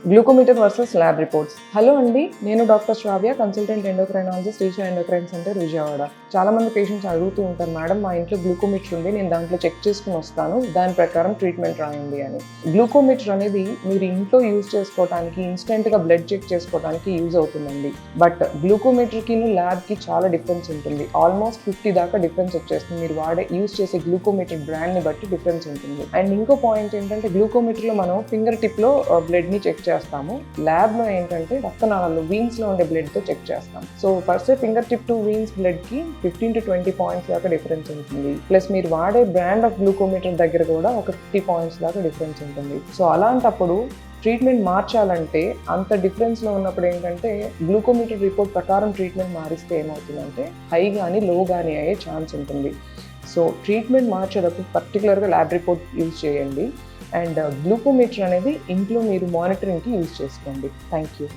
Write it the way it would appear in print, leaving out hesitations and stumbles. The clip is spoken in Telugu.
Glucometer versus lab reports. Hello అండి, నేను doctor Shravya, consultant endocrinologist, Isha endocrine centre, Vijayawada. చాలా మంది పేషెంట్స్ అడుగుతూ ఉంటారు, మేడం మా ఇంట్లో గ్లూకోమీటర్ ఉంది, నేను దాంట్లో చెక్ చేసుకుని వస్తాను, దాని ప్రకారం ట్రీట్మెంట్ రాయండి అని. గ్లూకోమీటర్ అనేది మీరు ఇంట్లో యూజ్ చేసుకోవడానికి, ఇన్స్టెంట్గా బ్లడ్ చెక్ చేసుకోవడానికి యూజ్ అవుతుందండి. బట్ గ్లూకోమీటర్కి ల్యాబ్కి చాలా డిఫరెన్స్ ఉంటుంది. ఆల్మోస్ట్ 50 దాకా డిఫరెన్స్ వచ్చేస్తుంది. మీరు యూజ్ చేసే గ్లూకోమీటర్ బ్రాండ్ని బట్టి డిఫరెన్స్ ఉంటుంది. అండ్ ఇంకో పాయింట్ ఏంటంటే, గ్లూకోమీటర్లో మనం ఫింగర్ టిప్లో బ్లడ్ని చెక్ చేస్తాము. ల్యాబ్లో ఏంటంటే రక్తనాళాలు, వీన్స్లో ఉండే బ్లడ్తో చెక్ చేస్తాం. So per se finger tip to veins బ్లడ్కి 15 to 20 పాయింట్స్ దాకా డిఫరెన్స్ ఉంటుంది. ప్లస్ మీరు వాడే బ్రాండ్ ఆఫ్ గ్లూకోమీటర్ దగ్గర కూడా ఒక 50 పాయింట్స్ దాకా డిఫరెన్స్ ఉంటుంది. సో అలాంటప్పుడు ట్రీట్మెంట్ మార్చాలంటే, అంత డిఫరెన్స్లో ఉన్నప్పుడు ఏంటంటే గ్లూకోమీటర్ రిపోర్ట్ ప్రకారం ట్రీట్మెంట్ మారిస్తే ఏమవుతుందంటే హై కానీ లో కానీ అయ్యే ఛాన్స్ ఉంటుంది. సో ట్రీట్మెంట్ మార్చేటప్పుడు పర్టికులర్గా ల్యాబ్ రిపోర్ట్ యూజ్ చేయండి. అండ్ గ్లూకోమీటర్ అనేది ఇంట్లో మీరు మానిటరింగ్కి యూజ్ చేసుకోండి. Thank you.